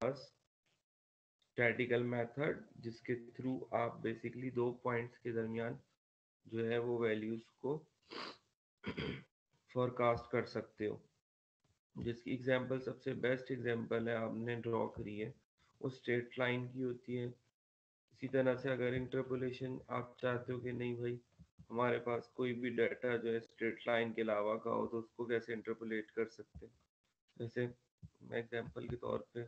पास statistical method जिसके through आप basically दो पॉइंट्स के दरमियान जो है वो वैल्यूज को फोरकास्ट कर सकते हो। जिसकी एग्जांपल सबसे बेस्ट एग्जांपल है आपने ड्रॉ करी है वो स्ट्रेट लाइन की होती है। इसी तरह से अगर इंटरपोलेशन आप चाहते हो कि नहीं भाई हमारे पास कोई भी डाटा जो है स्ट्रेट लाइन के अलावा का हो तो उसको कैसे इंटरपोलेट कर सकते हैं। जैसे मैं एग्जांपल के तौर पे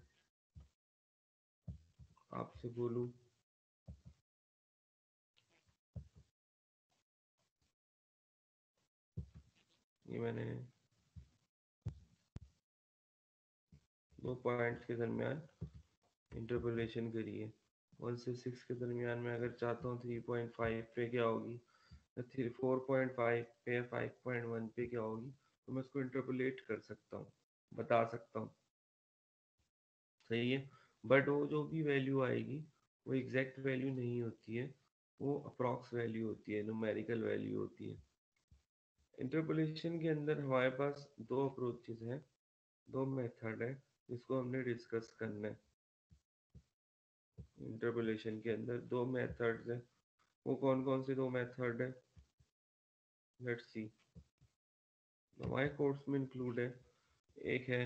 आपसे बोलूं, ये मैंने दो पॉइंट्स के दरमियान इंटरपोलेशन करी है। 1 से 6 के दरमियान मैं अगर चाहता हूँ 3.5 पे क्या होगी, या 4.5 पे, 5.1 पे क्या होगी, तो मैं उसको इंटरपोलेट कर सकता हूँ, बता सकता हूँ। सही है। बट वो जो भी वैल्यू आएगी वो एग्जैक्ट वैल्यू नहीं होती है, वो अप्रॉक्स वैल्यू होती है, न्यूमेरिकल वैल्यू होती है। इंटरपोलेशन के अंदर हमारे पास दो अप्रोचेस हैं, दो मेथड है जिसको हमने डिस्कस करना है। इंटरपोलेशन के अंदर दो मेथड्स हैं, वो कौन कौन से दो मेथड है, लेट्स सी। हमारे कोर्स में इंक्लूड है, एक है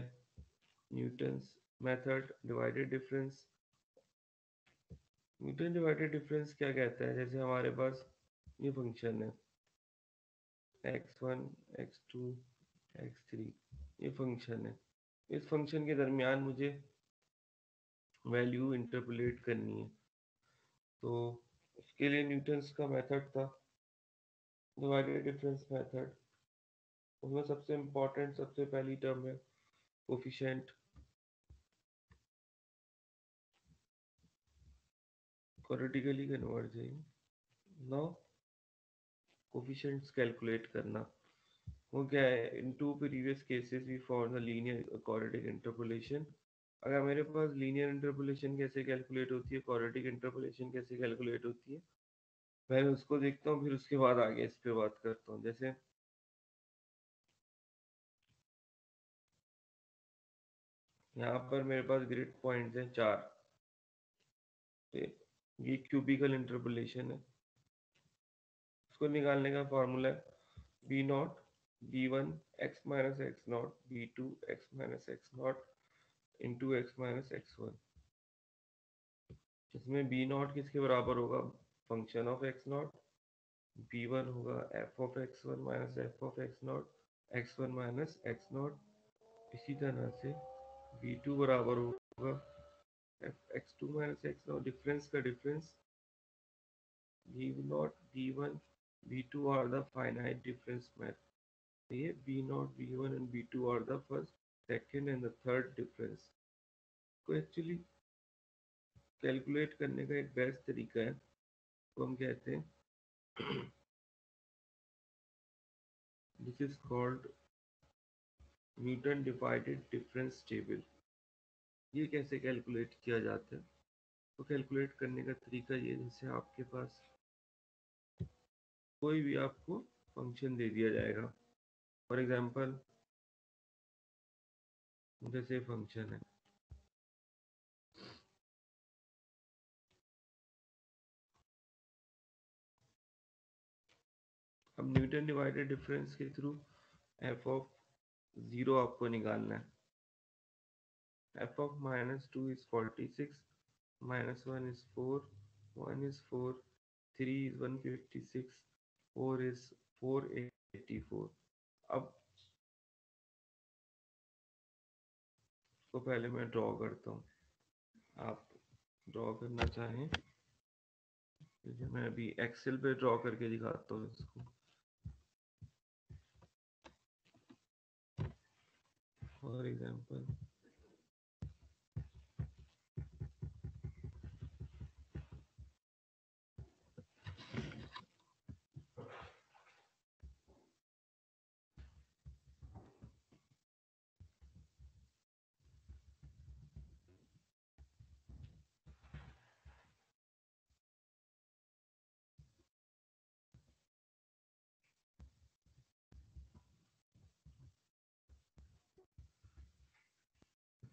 Newton's method divided difference. Newton divided difference क्या कहता है, जैसे हमारे पास ये फंक्शन है x1 x2 x3, ये फंक्शन है। इस फंक्शन के दरमियान मुझे वैल्यू इंटरपोलेट करनी है, तो उसके लिए न्यूटन्स का मेथड था डिवाइडेड डिफरेंस मेथड। उसमें सबसे इम्पोर्टेंट सबसे पहली टर्म है coefficient, quadratically converging. Now coefficients calculate करना, वो क्या है, in two previous cases we found the linear quadratic interpolation. अगर मेरे पास लीनियर इंटरपोलेशन कैसे कैलकुलेट होती है, क्वाड्रेटिक इंटरपोलेशन कैसे कैलकुलेट होती है, पहले उसको देखता हूँ फिर उसके बाद आगे इस पे बात करता हूँ। जैसे यहाँ पर मेरे पास ग्रिड पॉइंट्स हैं 4, तो ये क्यूबिकल इंटरपोलेशन है। उसको निकालने का फॉर्मूला है B not B one X minus X naught B two X minus X naught into X minus X one. इसमें बी नॉट किसके बराबर होगा, function of X naught, B one होगा F of X one minus F of X not X one minus X naught. इसी तरह से B two बराबर होगा F X two minus X naught, difference का difference B not B one B two are the finite difference math. ये B not B one and B two are the first second and the third difference. को actually calculate करने का एक best तरीका है, तो हम कहते हैं this is called Newton divided difference table. ये कैसे कैलकुलेट किया जाता है, तो कैलकुलेट करने का तरीका ये, जैसे आपके पास कोई भी आपको फंक्शन दे दिया जाएगा, फॉर एग्जांपल जैसे फंक्शन है अब न्यूटन डिवाइडेड डिफरेंस के थ्रू एफ ऑफ जीरो आपको निकालना है। F of minus two is 46, minus one is 4, one is 4, three is 156, four is 484। अब इसको पहले मैं ड्रॉ करता हूँ, आप ड्रॉ करना चाहें तो मैं अभी एक्सेल पे ड्रॉ करके दिखाता हूँ इसको। For example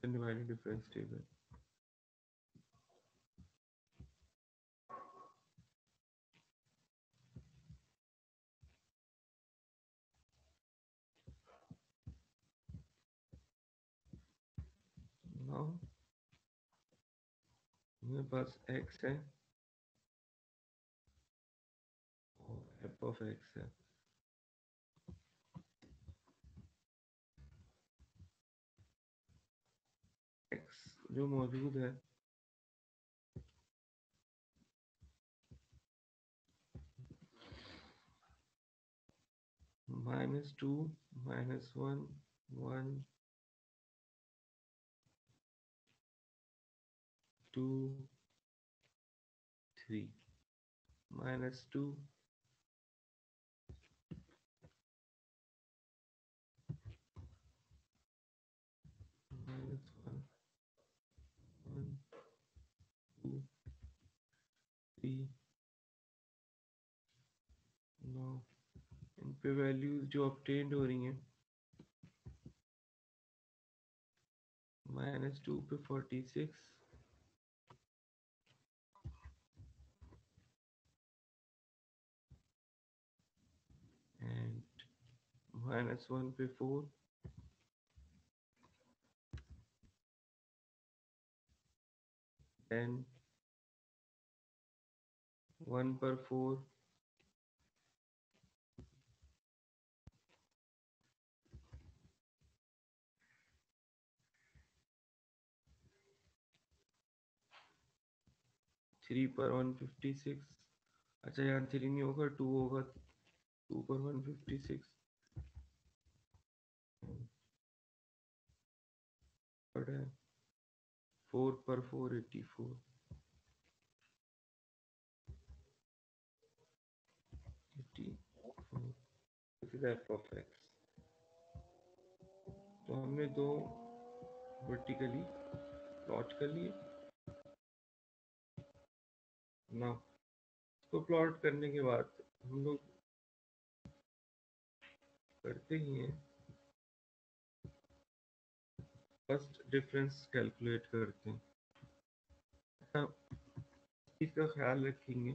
divided difference table, now मेरे पास x है और f ऑफ x है। x जो मौजूद है -2 -1 1 2 3 -2 -1 1 2 3 9। इन पे वैल्यूज जो ऑब्टेन्ड हो रही हैं -2 पे 46 एंड -1 पे 4 10 1 पर 4 3 पर 156। अच्छा यहाँ 3 नहीं होगा 2 होगा, 2 पर 156 थर्ड है 4 पर 484 84। This is f of x। तो हमने दो वर्टिकली प्लॉट कर लिए ना। इसको प्लॉट करने के बाद हम लोग करते ही हैं फर्स्ट डिफरेंस कैलकुलेट करते हैं। इसका ख्याल रखेंगे,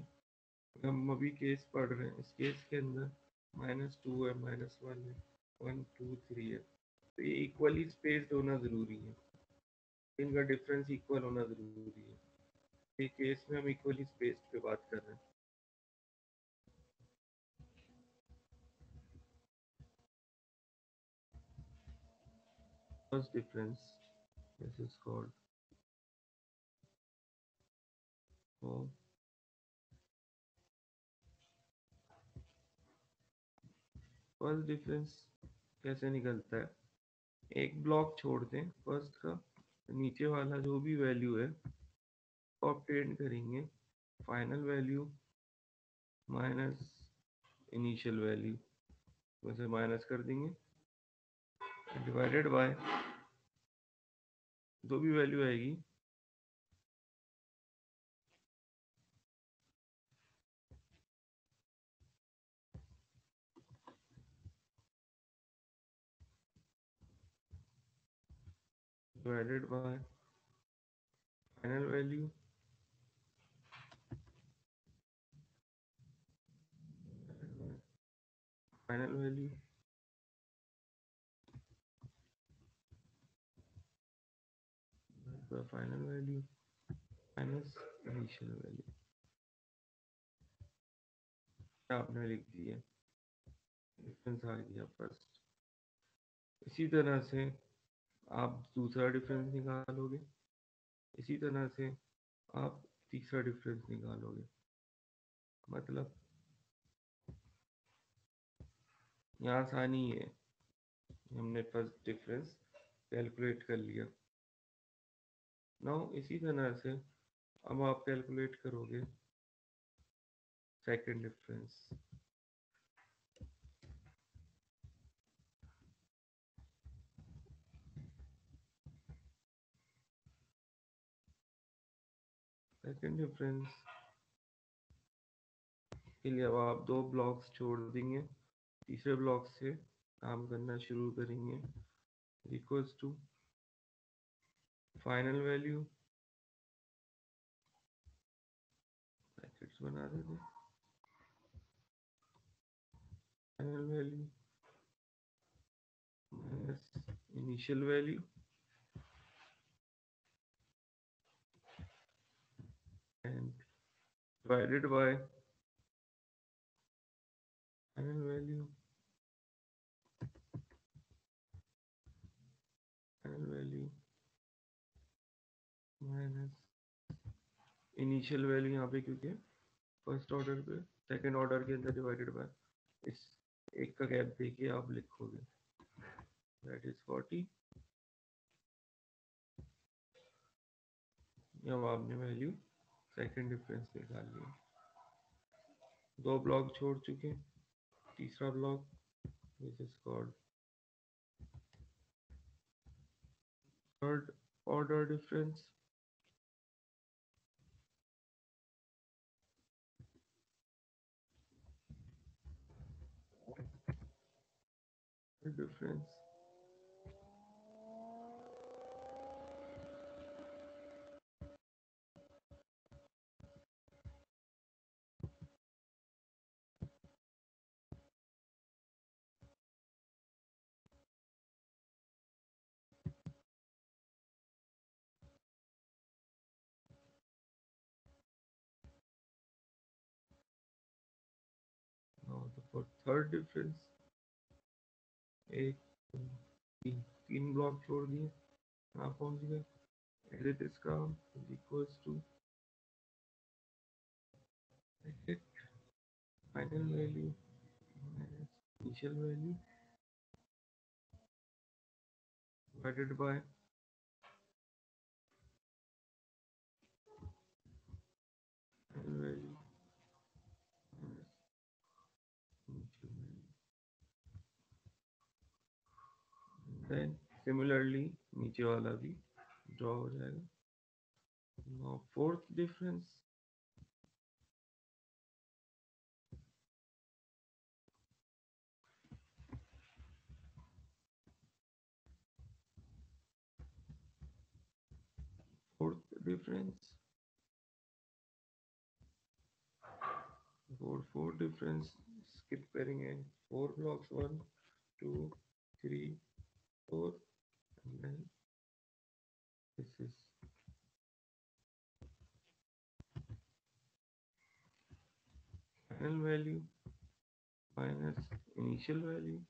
हम अभी केस पढ़ रहे हैं, इस केस के अंदर -2 है -1 है 1 2 3 है, तो ये इक्वली स्पेस्ड होना ज़रूरी है, इनका डिफरेंस इक्वल होना ज़रूरी है। ये केस में हम इक्वली स्पेस्ड पे बात कर रहे हैं। First difference this is called first difference कैसे निकलता है, एक ब्लॉक छोड़ दें फर्स्ट का, नीचे वाला जो भी वैल्यू है ऑब्टेन करेंगे final value minus initial value, वैसे माइनस कर देंगे डिवाइडेड बाय जो भी वैल्यू आएगी divided by final value final value final value minus initial value. आपने लिख दिया, डिफरेंस आ गया फर्स्ट। इसी तरह से आप दूसरा डिफरेंस निकालोगे, इसी तरह से आप तीसरा डिफरेंस निकालोगे, मतलब यहाँ आसानी है, हमने फर्स्ट डिफरेंस कैलकुलेट कर लिया। नाउ इसी तरह से अब आप कैलकुलेट करोगे सेकंड डिफरेंस। सेकंड डिफरेंस के लिए अब आप दो ब्लॉक्स छोड़ देंगे, तीसरे ब्लॉक से काम करना शुरू करेंगे, equals to final value brackets बना देंगे, final value minus initial value and divided by final value, final value minus initial value यहाँ पे क्योंकि फर्स्ट ऑर्डर पे सेकंड ऑर्डर के अंदर डिवाइडेड बाय इस एक का गैप देखिए आप लिखोगे दैट इज 40। अब आपने वैल्यू सेकंड डिफरेंस निकाल लिया। दो ब्लॉक छोड़ चुके, तीसरा block which is called third order difference. difference now the for third difference एक तीन ब्लॉक छोड़ दिए कहाँ पहुंच गए edit इसका is equals to edit final value minus initial value divided by final value minus initial value। then similarly नीचे वाला भी ड्रॉ हो जाएगा। now fourth difference four difference skip करेंगे four blocks 1 2 3 4 and then this is final value minus initial value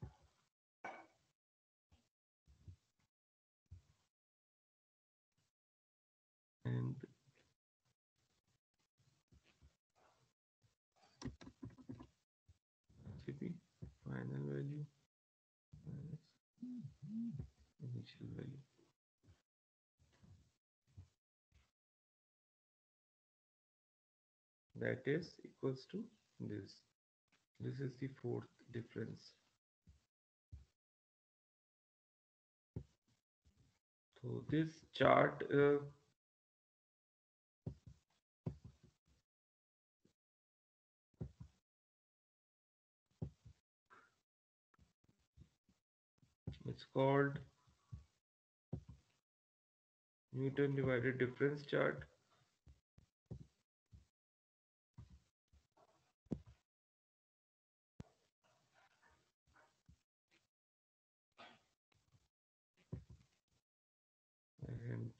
and CP final value minus initial value। That is equals to this. This is the fourth difference. So this chart it's called Newton divided difference chart. And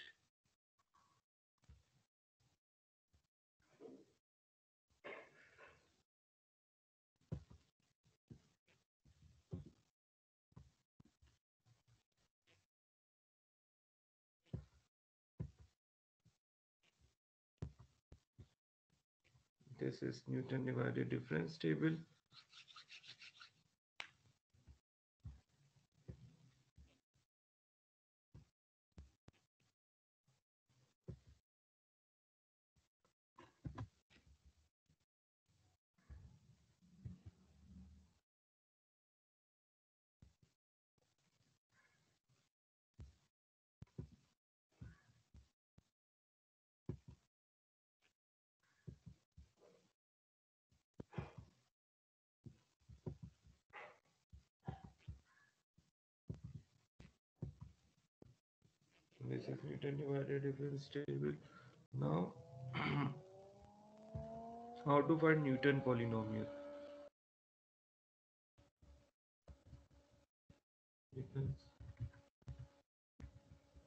this is Newton divided difference table. This is Newton divided difference table. Now, how to find Newton polynomial? Newton's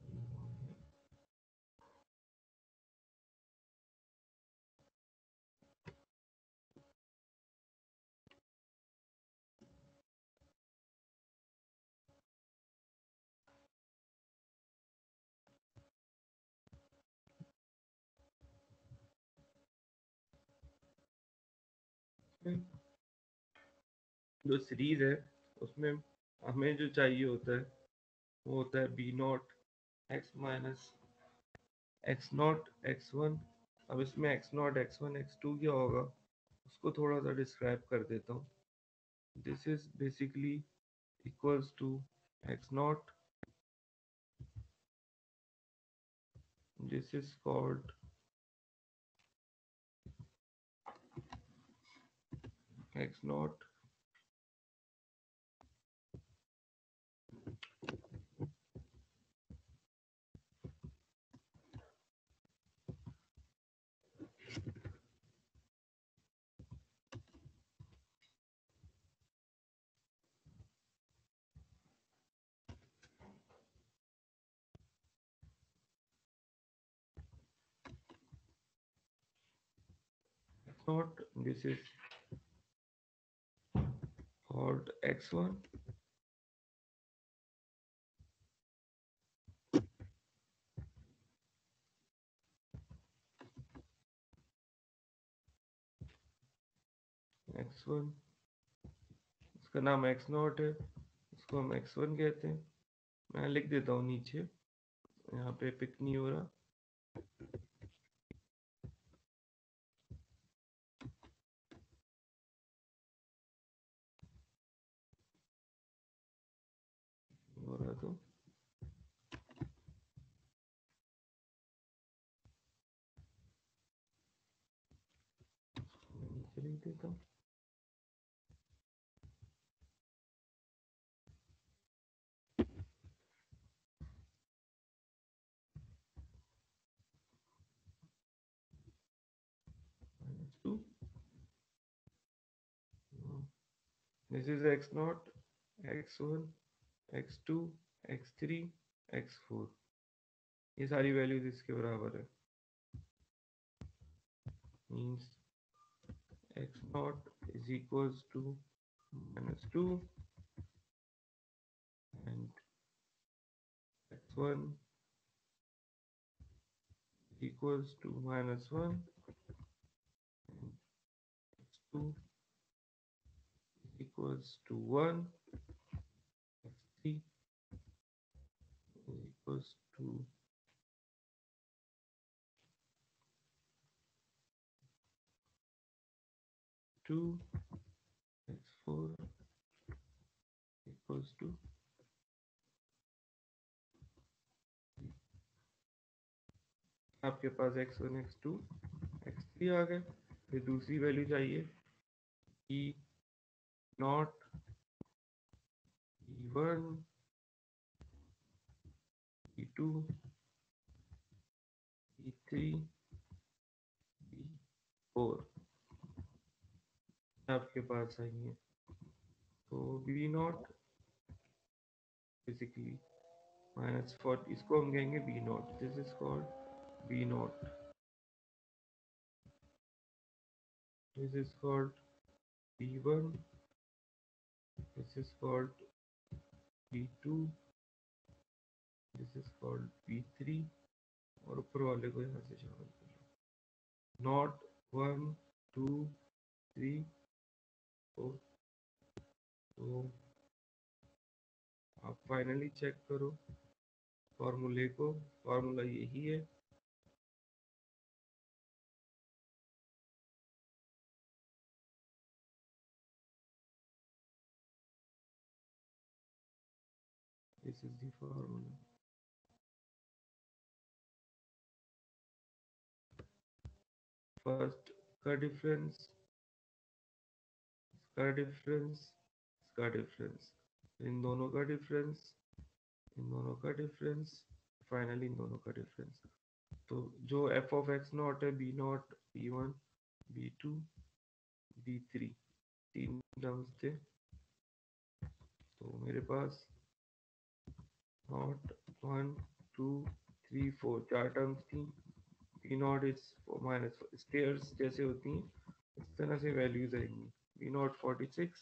polynomial. जो series है उसमें हमें जो चाहिए होता है वो होता है B not X minus X not X one. अब इसमें X not X one X two क्या होगा उसको थोड़ा सा डिस्क्राइब कर देता हूँ। This is basically equals to X not, this is called X not not, this is called x1, x1 इसका नाम x नॉट है, इसको हम x1 कहते हैं। मैं लिख देता हूँ नीचे, यहाँ पे पिक नहीं हो रहा। हो रहा तो नीचे लिख देता हूँ। -2, this is x naught, x1, x2, x3, x4, ये सारी वैल्यूज इसके बराबर है। Means x naught is equals to -2 and x1 equals to -1 and x2 equals to 1, x3 equals to 2, x4 equals to आपके पास x1 x2 x3 आ गए। फिर दूसरी value चाहिए e not e1 e2 e3 e4 आपके पास आएंगे। तो बी नॉट बेसिकली -40, इसको हम कहेंगे B not, this is called B not, this is called b1, this is called b2, this is called b3 और ऊपर वाले को यहाँ से शामिल कर लो। नॉट 1 2 3 4। तो आप फाइनली चेक करो फॉर्मूले को, फॉर्मूला यही है। This is the formula. First का डिफरेंस, इसका डिफरेंस, इसका डिफरेंस, इन दोनों का डिफरेंस, इन दोनों का डिफरेंस, फाइनली इन दोनों का डिफरेंस। तो जो एफ ऑफ एक्स नॉट है B not B one B two B three, तीन टर्म्स थे। तो मेरे पास नॉट 1 2 3 4 चार टर्म्स थी। B naught is minus stairs जैसे होती हैं इस तरह से वैल्यूज आएंगी। B naught 46,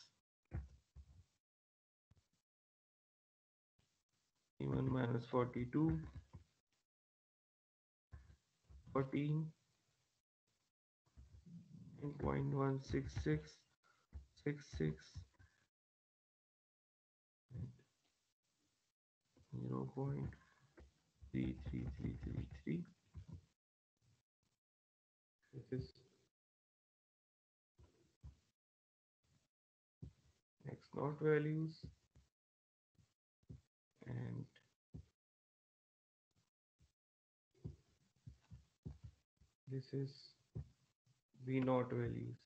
E1 -42, 14, 9.166, 0.66 0.33333. This is x naught values, and this is v naught values.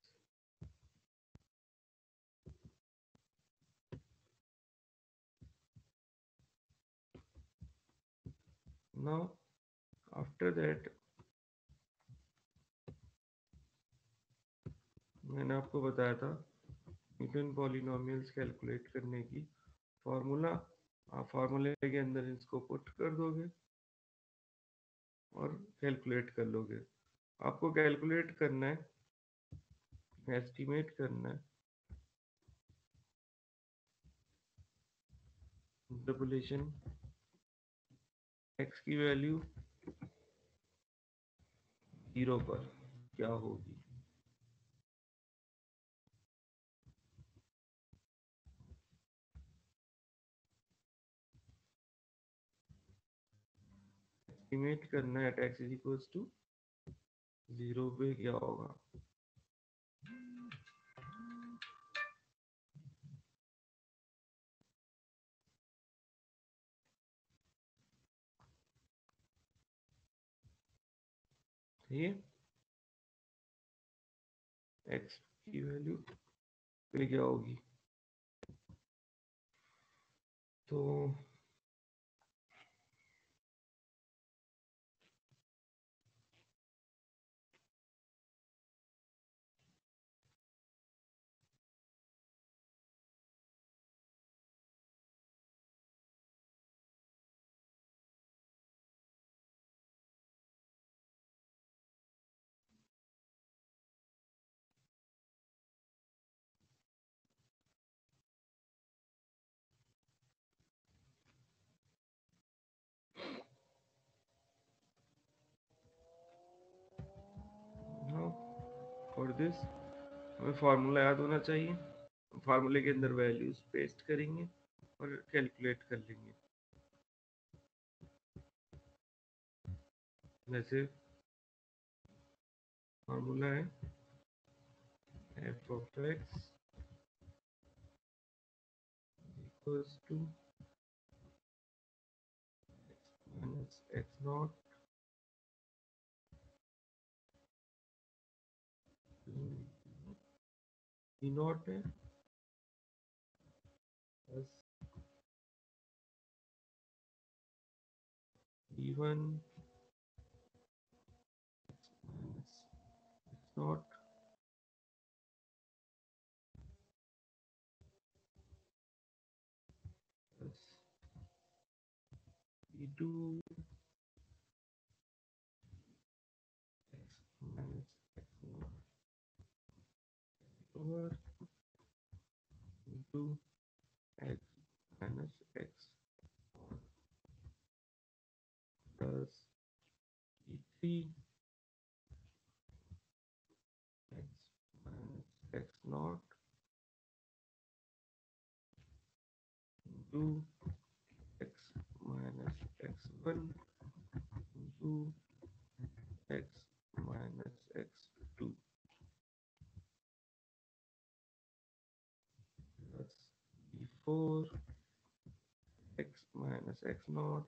Now after that मैंने आपको बताया था न्यूटन पॉलिनोमियल्स कैलकुलेट करने की फॉर्मूला। आप फार्मूले के अंदर इसको पुट कर दोगे और कैलकुलेट कर लोगे। आपको कैलकुलेट करना है, एस्टिमेट करना है इंटरपोलेशन x की वैल्यू 0 पर क्या होगी। एस्टिमेट करना है x इज इक्वल्स टू 0 पे क्या होगा। ये x की वैल्यू पे क्या होगी। तो फॉर दिस हमें फार्मूला याद होना चाहिए। फार्मूले के अंदर वैल्यूज पेस्ट करेंगे और कैलकुलेट कर लेंगे। जैसे फार्मूला है f of x equals to minus x naught e naught है plus e1 minus x naught plus e2 x minus x naught over e2 x minus x plus e3 x minus x naught into x minus x1 into x minus x2 plus e4 x minus x naught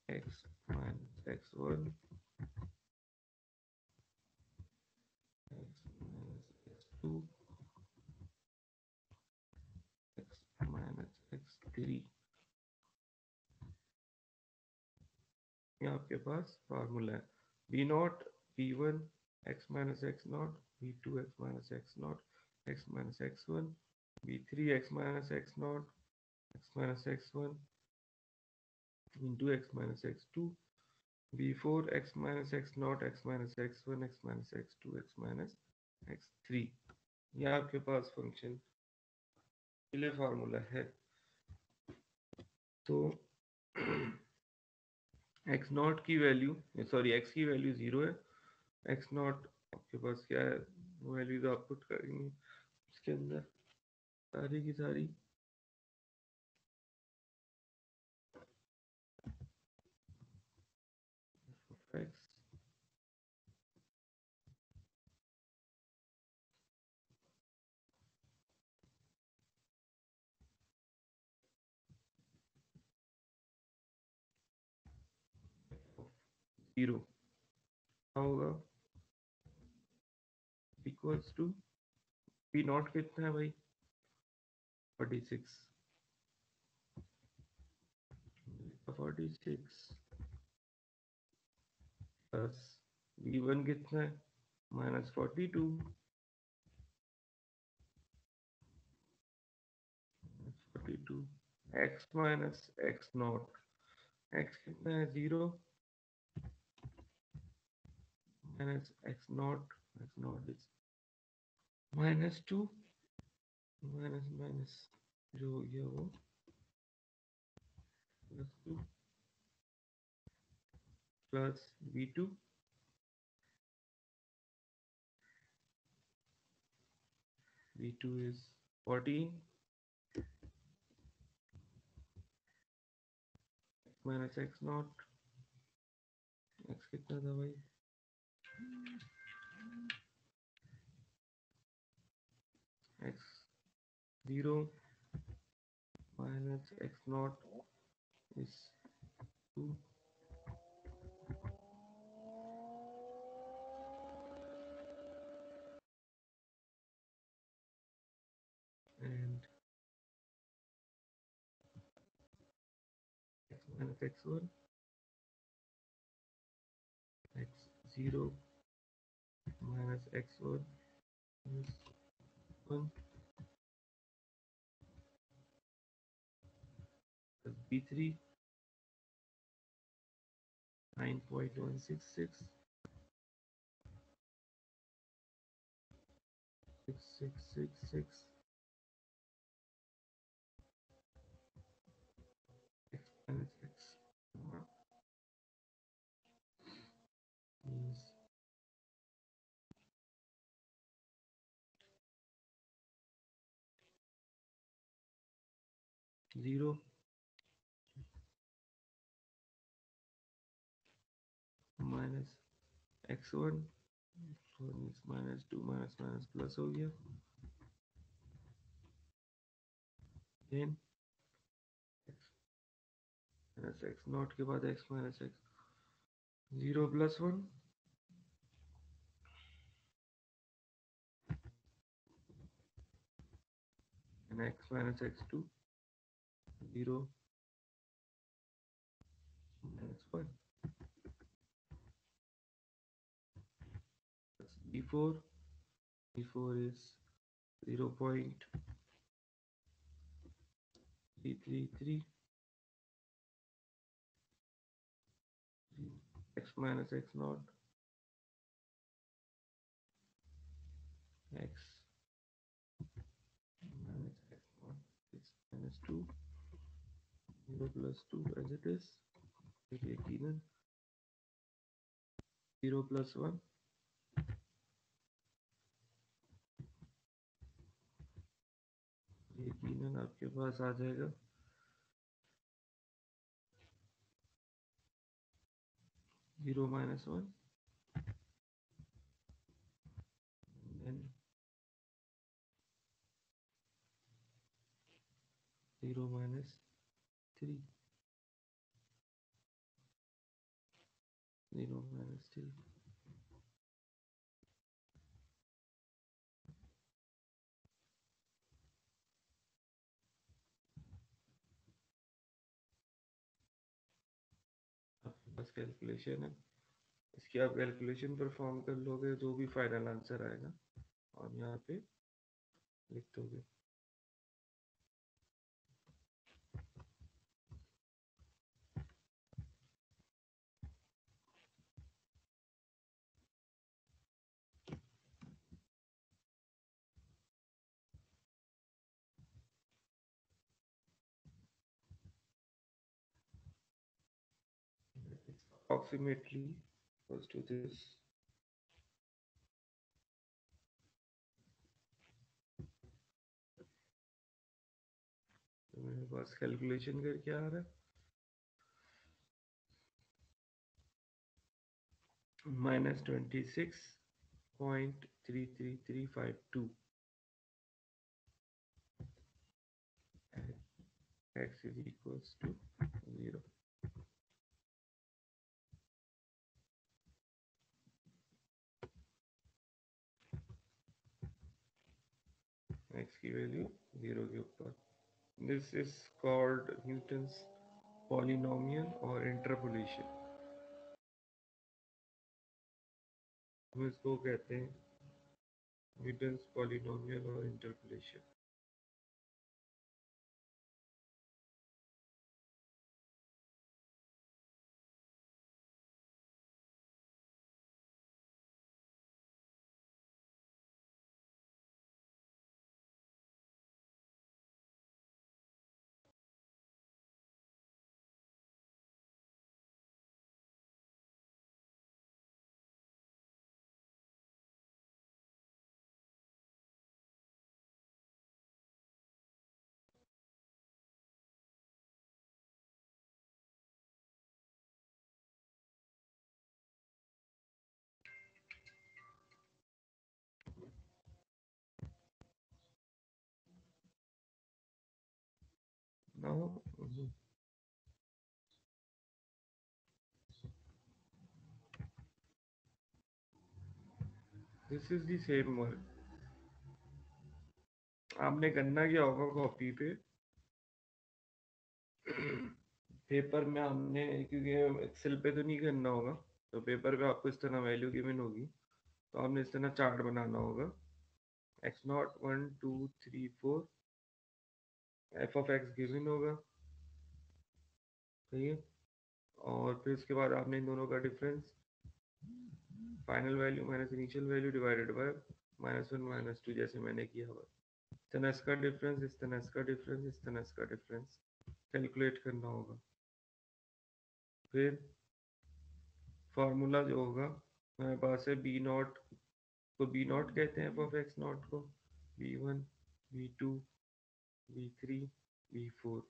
x minus x1 x minus x2 x minus x3। ये आपके पास formula है। v not v1 x minus x naught v2 x minus x naught x minus x1 v3 x minus x naught x minus x1 into x minus x2 v4 x minus x naught x minus x1 x minus x2 x minus x3। ये आपके पास function के लिए formula है। तो x not की value, sorry x की value 0 है, x not आपके पास क्या है वैल्यूज आप पुट करेंगे इसके अंदर सारी की सारी। x 0 क्या होगा इक्वल्स टू पी नॉट कितना है भाई 46 46 प्लस v1 कितना है -42 42 x minus X not x कितना है 0 minus X not is -2 minus minus जो हो गया वो +2 plus v2 v2 is 14 minus X not x कितना था भाई x 0 minus x naught is 2 and x minus x1 x0 minus x1 is 1 plus b3 9.166 6666 x minus x is 0 minus x1 1 is -2 minus minus plus हो गया then x minus x naught के बाद x minus x 0 plus 1 and x minus x2 0 minus 1 plus b4 b4 is 0.333 x minus x naught x minus x naught is -2 0 plus 2 as it is यकीनन 0 plus 1 यकीनन आपके पास आ जाएगा 0 minus 1 then 0 minus 3 0 minus 3 आपके पास calculation है इसकी आप calculation perform कर लोगे जो भी फाइनल आंसर आएगा और यहाँ पे लिख दोगे approximately equals to this तो मेरे पास कैलकुलेशन करके आ रहा है -26.33352 x is equals to 0. x की वैल्यू 0 के ऊपर. This is called Newton's polynomial or interpolation. हम इसको कहते हैं Newton's polynomial or interpolation. Now this is the same one. आपने करना क्या होगा कॉपी पे पेपर में हमने क्योंकि एक्सेल पे तो नहीं करना होगा तो पेपर पे आपको इस तरह वैल्यू गिवन होगी तो आपने इस तरह चार्ट बनाना होगा x0 1 2 3 4 f of x given होगा सही है और फिर उसके बाद आपने इन दोनों का difference final value minus initial value divided by -1 -2 जैसे मैंने किया हुआ इस तरह इसका डिफरेंस इस तरह इसका डिफरेंस इस तरह इसका डिफरेंस कैलकुलेट करना होगा फिर फार्मूला जो होगा हमारे पास है बी नॉट तो बी नॉट कहते हैं एफ ऑफ एक्स नॉट को b1 b2 b3 b4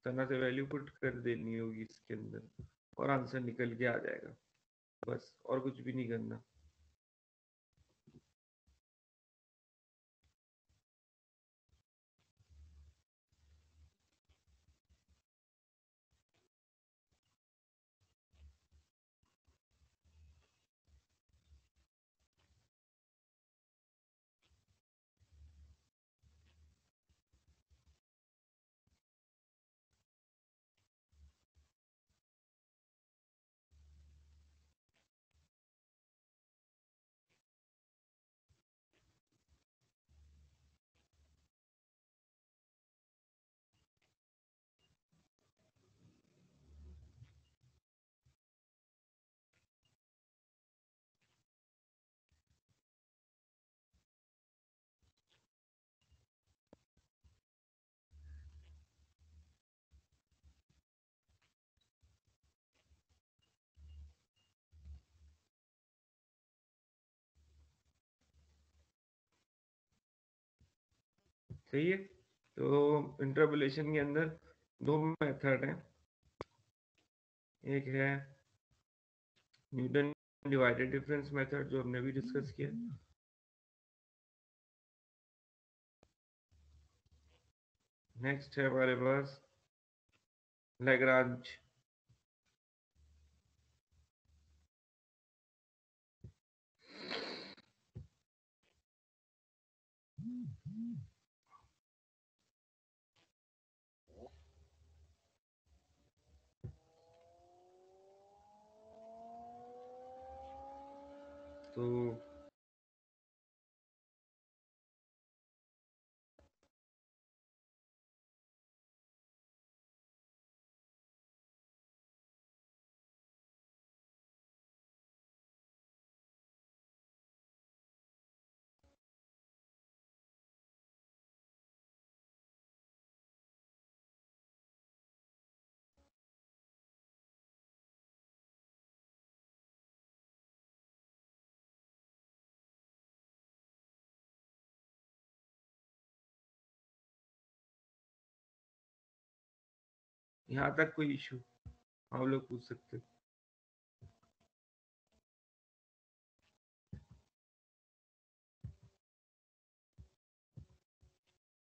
तरह से वैल्यू पुट कर देनी होगी इसके अंदर और आंसर निकल के आ जाएगा बस और कुछ भी नहीं करना सही है तो इंटरपोलेशन के अंदर दो मेथड हैं एक है न्यूटन डिवाइडेड डिफरेंस मेथड जो हमने भी डिस्कस किया नेक्स्ट है हमारे पास लैग्रांज तो यहाँ तक कोई इशू आप लोग पूछ सकते हो।